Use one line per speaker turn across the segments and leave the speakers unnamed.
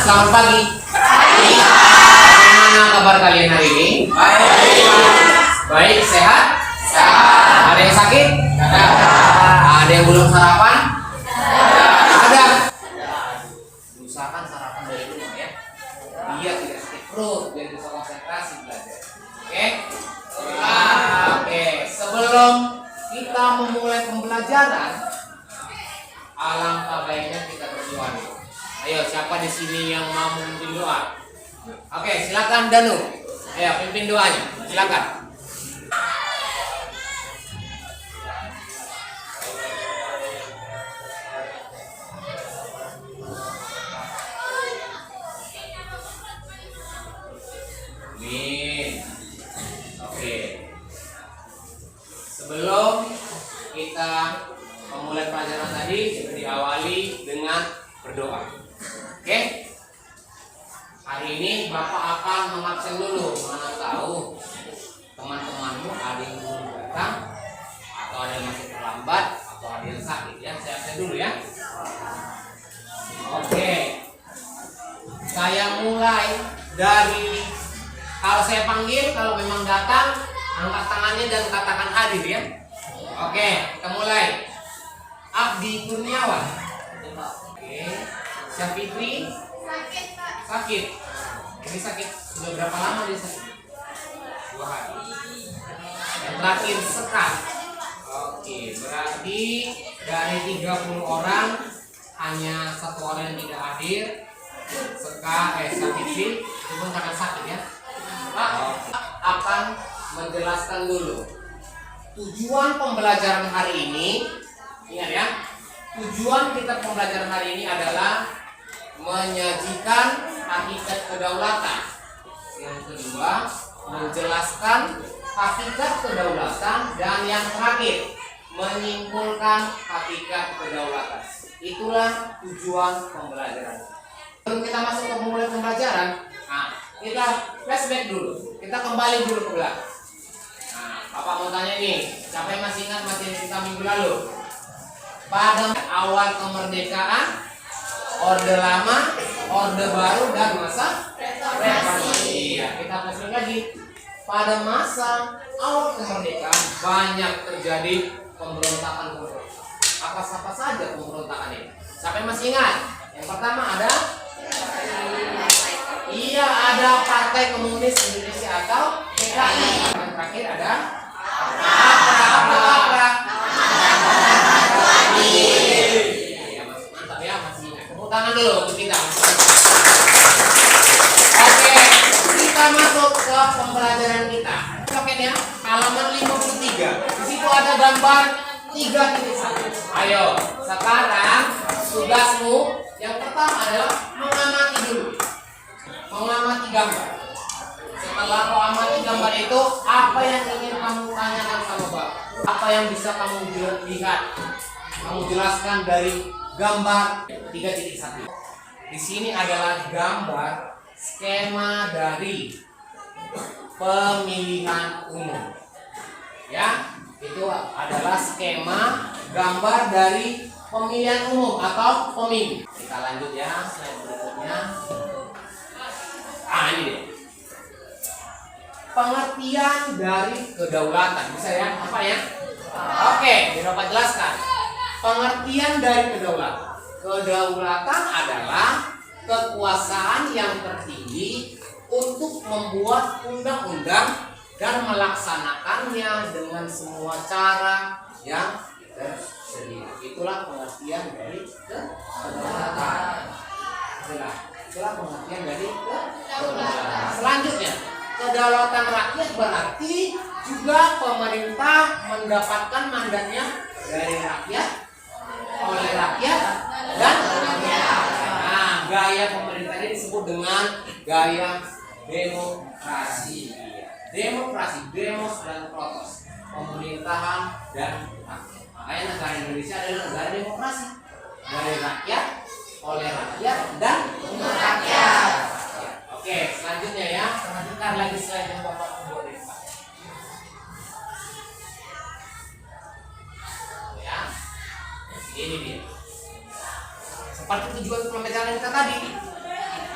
selamat pagi. Bagaimana kabar kalian hari ini? Baik, sehat? Ada yang sakit? Ada yang belum sarapan? Ada. Usahakan sarapan dari rumah ya. Biar tidak sakit perut, biar bisa konsentrasi belajar. Oke? Oke, sebelum kita memulai pembelajaran, alangkah baiknya kita berdoa dulu. Ayo, siapa di sini yang mau memimpin doa? Oke, silakan Danu. Ayo, pimpin doanya. Silakan. Amin. Oke. Sebelum kita memulai pelajaran tadi, kita diawali dengan berdoa. Oke? Hari ini Bapak akan mengabsen dulu. Mana tahu teman-temanmu ada yang belum datang, atau ada yang masih terlambat, atau ada yang sakit ya. Saya absen dulu ya. Oke. Saya mulai dari, kalau saya panggil, kalau memang datang, angkat tangannya dan katakan hadir ya. Oke, kita mulai. Abdi Kurniawan. Oke. Syafitri. Sakit. Ini sakit sudah berapa lama dia sakit? 2 hari. Yang terakhir Sekar. Oke, berarti dari 30 orang hanya 1 orang yang tidak hadir. Syafitri itu pun karena sakit ya. Pak akan menjelaskan dulu tujuan pembelajaran hari ini. Ingat ya, tujuan kita pembelajaran hari ini adalah menyajikan hakikat kedaulatan. Yang kedua, menjelaskan hakikat kedaulatan. Dan yang terakhir, menyimpulkan hakikat kedaulatan. Itulah tujuan pembelajaran. Sebelum kita masuk ke mulai pembelajaran, kita flashback dulu. Kita kembali dulu ke belakang. Bapak mau tanya nih, siapa yang masih ingat materi kita minggu lalu? Pada awal kemerdekaan, Orde Lama, Orde Baru, dan masa reformasi. Ya, kita flashback lagi. Pada masa awal kemerdekaan banyak terjadi pemberontakan. Apa saja pemberontakan ini? Siapa yang masih ingat? Yang pertama ada, iya, ada Partai Komunis Indonesia atau PKI. Yang terakhir ada APRA. Mantap ya, masih ingat. Tepuk tangan dulu untuk kita. Oke, kita masuk ke pembelajaran kita. Oke ya, halaman 53. Di situ ada gambar 3.1. Ayo, sekarang tugasmu yang pertama adalah mengamati dulu. Mengamati gambar. Setelah kau amati gambar itu, apa yang ingin kamu tanyakan sama Bapak? Apa yang bisa kamu lihat? Kamu jelaskan dari gambar 3.1. Di sini adalah gambar skema dari pemilihan umum. Ya, itu adalah skema gambar dari pemilihan umum atau pemilu. Kita lanjut ya, slide berikutnya. Ini deh. Pengertian dari kedaulatan. Bisa ya? Apa ya? Oke, biar Bapak jelaskan. Pengertian dari kedaulatan. Kedaulatan adalah kekuasaan yang tertinggi untuk membuat undang-undang dan melaksanakannya dengan semua cara yang tersedia. Itulah pengertian dari kedaulatan. Itulah pengertian dari kedaulatan. Selanjutnya, kedaulatan rakyat berarti juga pemerintah mendapatkan mandatnya dari rakyat, oleh rakyat, dan rakyat. Gaya pemerintah ini disebut dengan gaya demokrasi. Demokrasi, demos dan protos, pemerintahan dan rakyat. Makanya negara Indonesia adalah negara demokrasi, dari rakyat, oleh rakyat, dan untuk rakyat. Oke, selanjutnya ya, lanjutkan lagi slide yang Bapak buat ini, Pak. Ya, ini dia. Seperti tujuan pembelajaran kita tadi.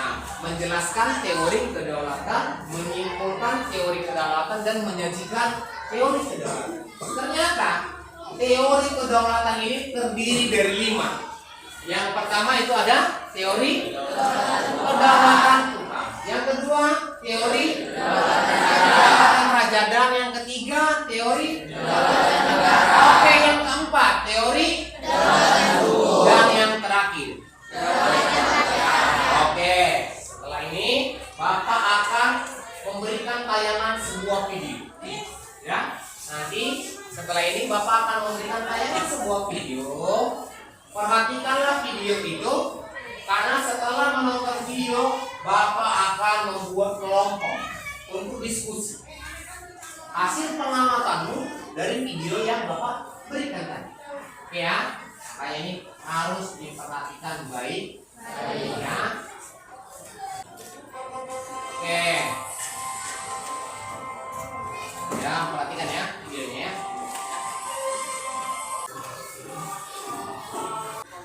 Nah, menjelaskan teori kedaulatan, menyimpulkan teori kedaulatan, dan menyajikan teori kedaulatan. Ternyata teori kedaulatan ini terdiri dari 5. Yang pertama itu ada teori kedaulatan Tuhan. Yang kedua teori kedaulatan raja, dan yang ketiga teori kedaulatan negara. Oke, yang keempat teori kedaulatan, dan yang terakhir. Oke, setelah ini Bapak akan memberikan tayangan sebuah video. Ya, nanti setelah ini Bapak akan memberikan tayangan sebuah video. Perhatikanlah video itu, karena setelah menonton video Bapak akan membuat kelompok untuk diskusi hasil pengamatanmu dari video yang Bapak berikan tadi. Oke ya, kayak ini harus diperhatikan baik. Ya. Oke. Ya, perhatikan ya videonya ya.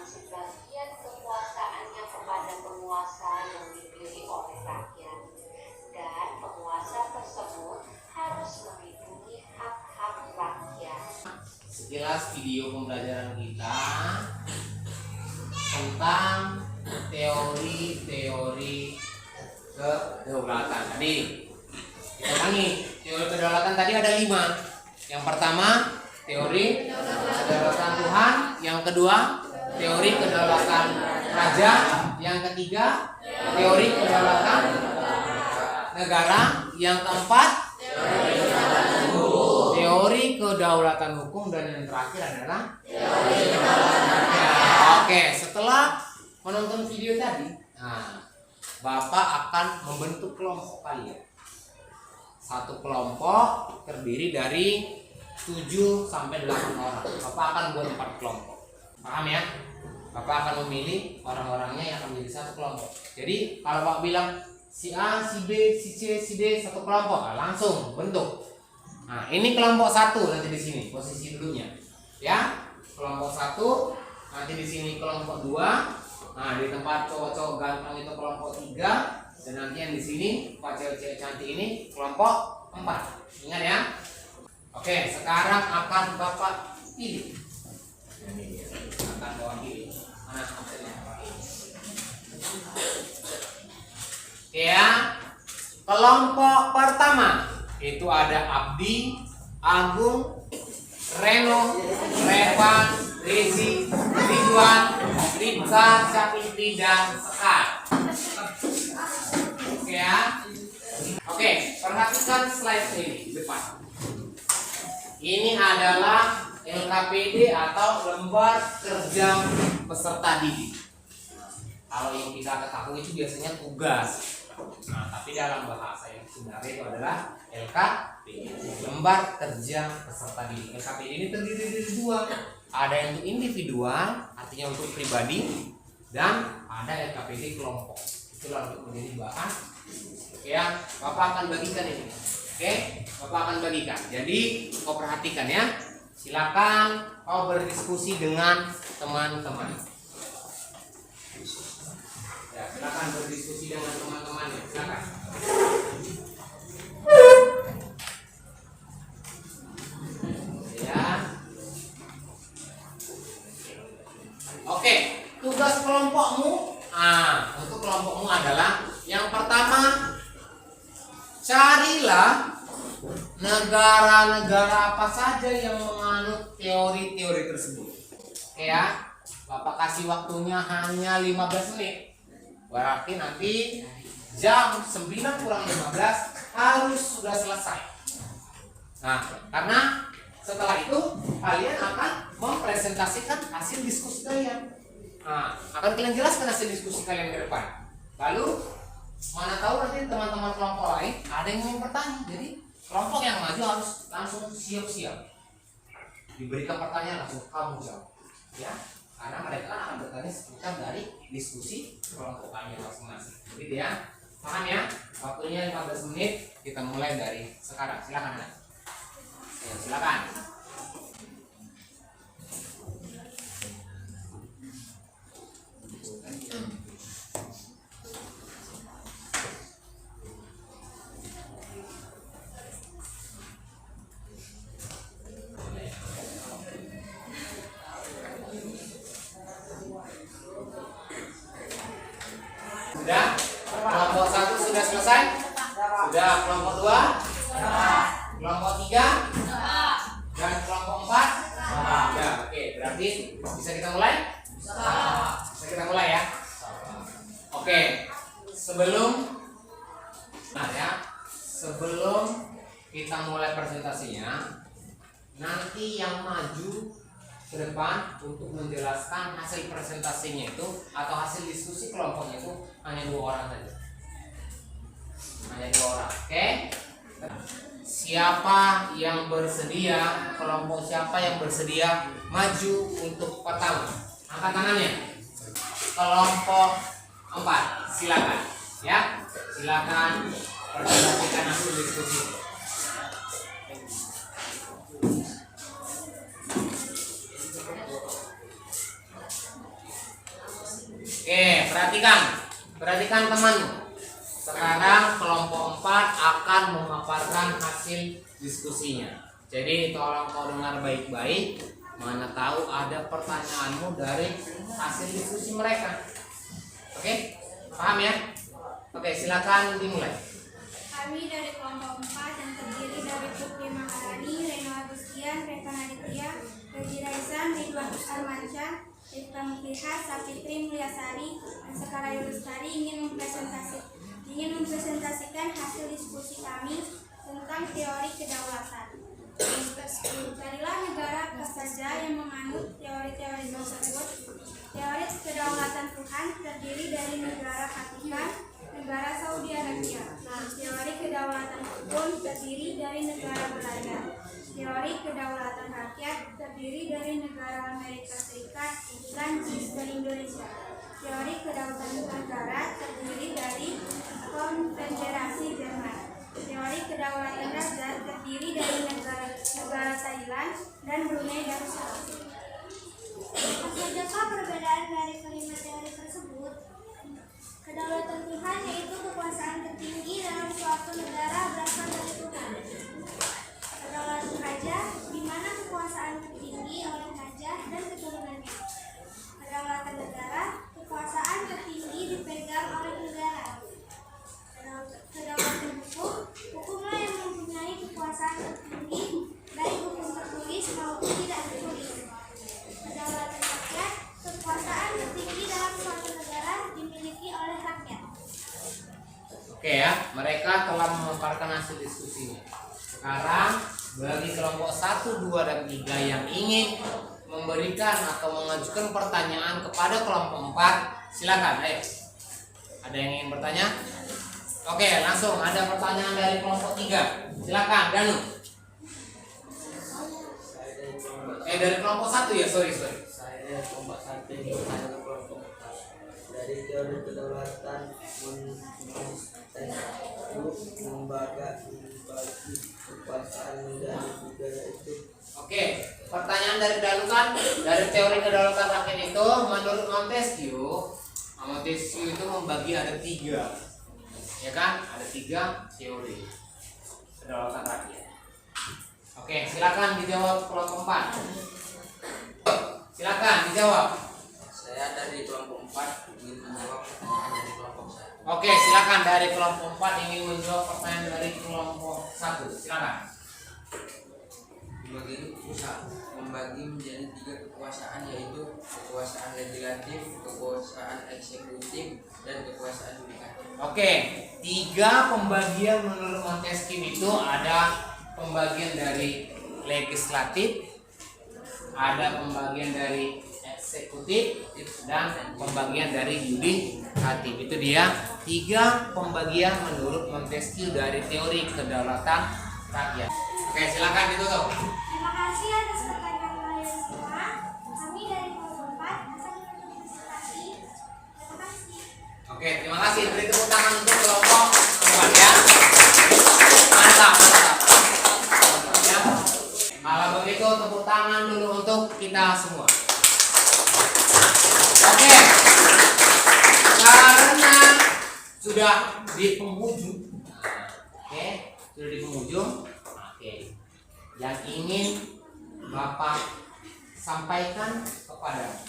Sebagian kekuasaannya kepada penguasa yang dipilih oleh rakyat, dan penguasa tersebut harus melindungi hak-hak rakyat.
Sekilas video pembelajaran kita tentang teori-teori kedaulatan tadi. Kita ulangi, teori kedaulatan tadi ada 5. Yang pertama teori kedaulatan Tuhan, yang kedua teori kedaulatan raja, yang ketiga teori kedaulatan negara, yang keempat teori kedaulatan hukum, dan yang terakhir adalah teori kedaulatan raja. Oke, setelah menonton video tadi, Bapak akan membentuk kelompok kalian. Satu kelompok terdiri dari 7 sampai 8 orang. Bapak akan buat 4 kelompok. Paham ya? Bapak akan memilih orang-orangnya yang akan menjadi satu kelompok. Jadi kalau Bapak bilang si A, si B, si C, si D satu kelompok, langsung bentuk. Nah, ini kelompok 1 nanti di sini posisi dulunya. Ya, kelompok 1, nanti di sini kelompok 2. Nah, di tempat cowok-cowok ganteng itu kelompok 3, dan nanti yang di sini Pak cewek-cewek cantik ini kelompok 4. Ingat ya. Oke, sekarang akan Bapak pilih. Ini dia. Akan Bapak pilih. Mana hasilnya? Oke ya. Kelompok pertama itu ada Abdi, Agung, Reno, Revan, Rezi, Ridwan, Rizka, Syafitri, dan Sekar. Oke ya. Oke, perhatikan slide ini di depan. Ini adalah LKPD atau lembar kerja peserta didik. Kalau yang kita ketahui itu biasanya tugas. Nah, tapi dalam bahasa yang sebenarnya itu adalah LKPD, lembar kerja peserta didik. LKPD ini terdiri dari 2. Ada yang untuk individual, artinya untuk pribadi, dan ada LKPD kelompok. Itulah untuk menjadi bahan. Oke ya, Bapak akan bagikan ini. Oke, Bapak akan bagikan. Jadi kau perhatikan ya. Silakan kau berdiskusi dengan teman-teman. Ya, silakan berdiskusi dengan teman-teman ya. Silakan. Ya. Oke, tugas kelompokmu. Untuk kelompokmu adalah yang pertama, carilah negara-negara apa saja yang menganut teori-teori tersebut. Oke ya, Bapak kasih waktunya hanya 15 menit. Berarti nanti jam 9 kurang 15 harus sudah selesai. Nah, karena setelah itu kalian akan mempresentasikan hasil diskusi kalian. Nah, akan kalian jelaskan hasil diskusi kalian ke depan. Lalu mana tahu nanti teman-teman kelompok lain ada yang ingin bertanya. Jadi kelompok yang maju harus langsung siap-siap. Diberikan pertanyaan langsung kamu jawab. Ya, karena mereka akan bertanya seputar dari diskusi kelompok kalian masing-masing. Begitu ya. Paham ya? Waktunya 15 menit. Kita mulai dari sekarang. Silakan. Ya, silakan. Ya, kelompok 2? Kelompok 3? Dan kelompok 4? Ya, oke. Berarti bisa kita mulai? Bisa kita mulai ya? Oke. Sebelum kita mulai presentasinya, nanti yang maju ke depan untuk menjelaskan hasil presentasinya itu atau hasil diskusi kelompoknya itu hanya 2 orang saja. Hanya 2 orang. Oke? Siapa yang bersedia, kelompok siapa yang bersedia maju untuk pertama? Angkat tangannya. Kelompok 4, silakan. Ya, silakan presentasikan hasil diskusi. Oke, perhatikan teman. Sekarang kelompok 4 akan memaparkan hasil diskusinya. Jadi tolong kau dengar baik-baik. Mana tahu ada pertanyaanmu dari hasil diskusi mereka. Oke, paham ya? Oke, silakan dimulai.
Kami dari kelompok 4 yang terdiri dari Putri Maharani, Reno Agustian, Reva Naditya, Regi Raisan, Ridwan Armansyah, Rifka Mukliha, Sapitri Mulyasari, dan Sekara Yulustari ingin mempresentasikan hasil diskusi kami tentang teori kedaulatan. Carilah negara apa saja yang menganut teori-teori tersebut. Teori kedaulatan Tuhan terdiri dari negara Vatikan, negara Saudi Arabia. Teori kedaulatan hukum terdiri dari negara Belanda. Teori kedaulatan rakyat terdiri dari negara Amerika Serikat, Prancis, dan Indonesia. Teori kedaulatan negara terdiri dari Konfederasi Jerman. Teori kedaulatan raja terdiri dari negara Thailand dan Brunei Darussalam. Apa sajakah perbedaan dari kelima teori tersebut? Kedaulatan Tuhan yaitu kekuasaan tertinggi dalam suatu negara berasal dari Tuhan. Kedaulatan raja, di mana kekuasaan tertinggi oleh raja dan keturunannya. Kedaulatan negara, kekuasaan tertinggi dipegang oleh negara. Kedaulatan hukum, hukumlah yang mempunyai kekuasaan tertinggi, baik hukum tertulis maupun tidak tertulis. Kedaulatan rakyat, kekuasaan tertinggi dalam suatu negara dimiliki oleh rakyat.
Oke ya, mereka telah memaparkan hasil diskusinya. Sekarang bagi kelompok 1, 2, dan 3 yang ingin memberikan atau mengajukan pertanyaan kepada kelompok 4, silakan. Ayo. Ada yang ingin bertanya? Oke, langsung ada pertanyaan dari kelompok 3. Silakan, Danu. Dari kelompok 1 ya, sorry.
Saya dari kelompok 1 ini bertanya ke kelompok 4. Dari teori kedaulatan membagi kekuasaan dari negara itu.
Oke, pertanyaan dari Danu kan dari teori kedaulatan rakyat itu menurut Montesquieu itu membagi ada 3. Ya kan? Ada 3 teori kedaulatan rakyat. Oke, silakan dijawab kelompok 4. Silakan dijawab.
Saya dari kelompok 4 ingin menjawab pertanyaan dari kelompok 1.
Oke, silakan dari kelompok 4 ingin menjawab pertanyaan dari kelompok 1. Silakan.
Membagi menjadi 3 kekuasaan, yaitu kekuasaan legislatif, kekuasaan eksekutif, dan kekuasaan yudikatif.
Oke, 3 pembagian menurut Montesquieu itu ada pembagian dari legislatif, ada pembagian dari eksekutif, dan pembagian dari yudikatif. Itu dia 3 pembagian menurut Montesquieu dari teori kedaulatan rakyat. Oke, silakan ditutup.
Terima kasih atas pertanyaan kalian semua. Kami dari kelompok 4 akan berpresentasi. Terima kasih.
Oke, terima kasih. Beri tepuk tangan untuk kelompok 4 ya. Mantap. Ya. Kalau begitu tepuk tangan dulu untuk kita semua. Oke. Karena sudah di penghujung. Oke, sudah di penghujung. Oke. Yang ingin Bapak sampaikan kepada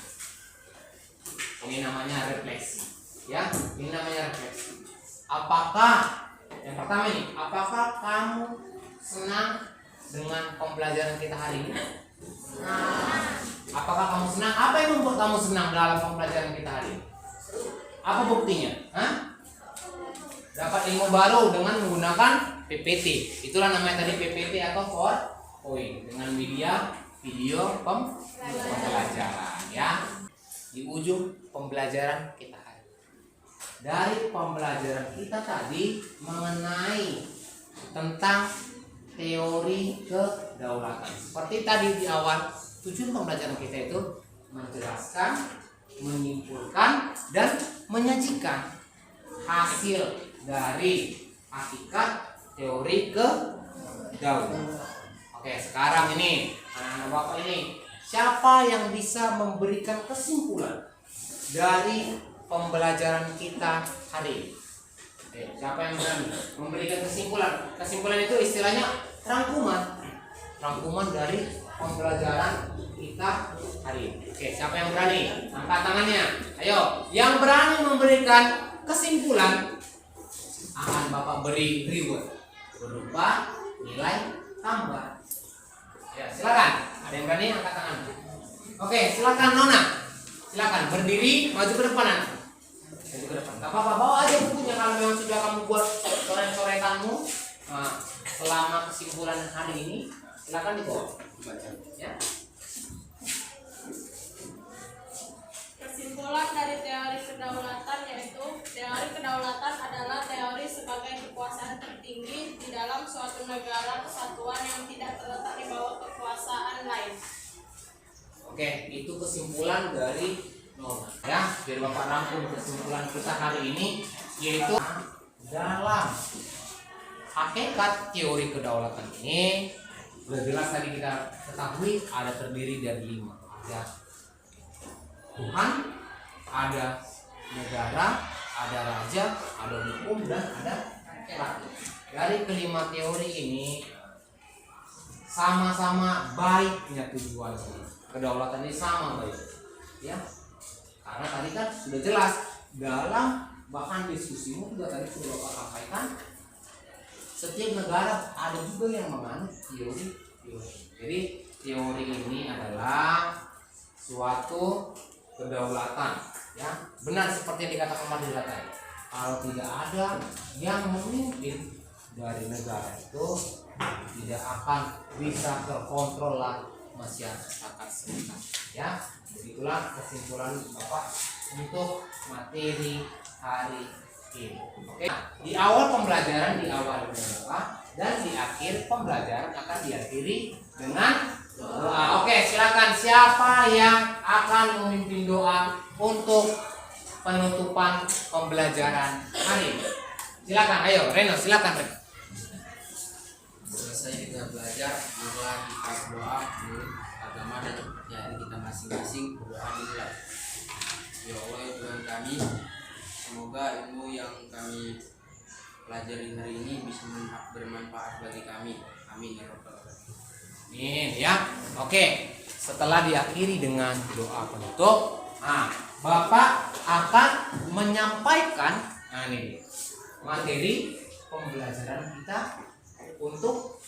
ini namanya refleksi. Ya, ini namanya refleksi. Apakah Yang pertama nih, apakah kamu senang dengan pembelajaran kita hari ini? Apakah kamu senang? Apa yang membuat kamu senang dalam pembelajaran kita hari ini? Apa buktinya? Dapat ilmu baru dengan menggunakan PPT. Itulah namanya tadi PPT atau PowerPoint dengan media video pembelajaran ya. Di ujung pembelajaran kita hari ini. Dari pembelajaran kita tadi mengenai tentang teori kedaulatan. Seperti tadi di awal, tujuan pembelajaran kita itu menjelaskan, menyimpulkan, dan menyajikan hasil dari hakikat teori kedaulatan. Oke, sekarang ini anak-anak Bapak ini, siapa yang bisa memberikan kesimpulan dari pembelajaran kita hari ini? Oke, siapa yang berani memberikan kesimpulan? Kesimpulan itu istilahnya rangkuman dari pembelajaran kita hari ini. Oke, siapa yang berani? Angkat tangannya. Ayo, yang berani memberikan kesimpulan akan Bapak beri reward berupa nilai tambah. Ya, silakan. Ada yang berani angkat tangan? Oke, silakan Nona. Silakan berdiri, maju ke depan anak. Maju ke depan. Gak apa-apa, bawa aja bukunya kalau memang sudah kamu buat coret-coretanmu selama kesimpulan hari ini. Silakan dibawa. Ya.
Kesimpulan dari teori kedaulatan yaitu teori kedaulatan adalah teori sebagai kekuasaan tertinggi di dalam suatu negara kesatuan yang tidak terletak di bawah kekuasaan lain.
Oke, itu kesimpulan dari Nona. Ya, biar Bapak rangkum kesimpulan kita hari ini, yaitu dalam hakikat teori kedaulatan ini sudah jelas tadi kita ketahui ada terdiri dari 5. Ada Tuhan, ada negara, ada raja, ada hukum, dan ada rakyat. Dari kelima teori ini sama-sama baiknya tujuannya. Kedaulatan ini sama baik, ya. Karena tadi kan sudah jelas dalam bahkan diskusimu juga tadi sudah Bapak sampaikan, setiap negara ada juga yang menganut teori. Jadi teori ini adalah suatu kedaulatan, ya. Benar seperti yang dikatakan Madura tadi. Kalau tidak ada yang memimpin dari negara itu, tidak akan bisa terkontrol masyarakat sekitar, ya. Begitulah kesimpulan Bapak untuk materi hari ini. Oke. Di awal pembelajaran diawali dengan doa, dan di akhir pembelajaran akan diakhiri dengan doa. Oke, silakan siapa yang akan memimpin doa untuk penutupan pembelajaran hari ini? Silakan, ayo Reno, silakan Reno.
Selesai kita belajar, mulai kita berdoa menurut agama dan kepercayaan kita masing-masing, berdoa dimulai. Ya Allah ya Tuhan kami, semoga ilmu yang kami pelajari hari ini bisa bermanfaat bagi kami. Amin ya Rabbal alamin.
Amin ya. Oke, setelah diakhiri dengan doa penutup, Bapak akan menyampaikan ini materi pembelajaran kita untuk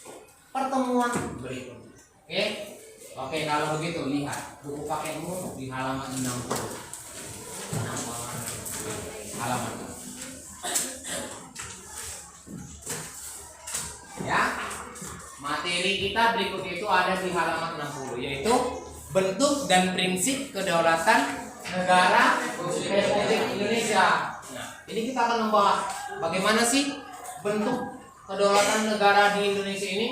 pertemuan berikutnya. Oke, kalau begitu lihat buku paketmu di halaman 60. Halaman. Ya. Materi kita berikutnya itu ada di halaman 60, yaitu bentuk dan prinsip kedaulatan negara Republik Indonesia. Nah, ini kita akan membahas bagaimana sih bentuk kedaulatan negara di Indonesia ini.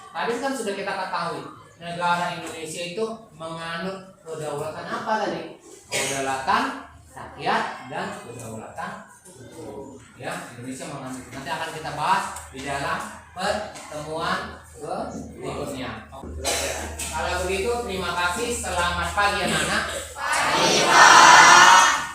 Tadi kan sudah kita ketahui, negara Indonesia itu menganut kedaulatan apa tadi? Kedaulatan rakyat dan kedaulatan hukum. Ya, Indonesia menganut. Nanti akan kita bahas di dalam pertemuan berikutnya. Kalau begitu, terima kasih. Selamat pagi anak-anak.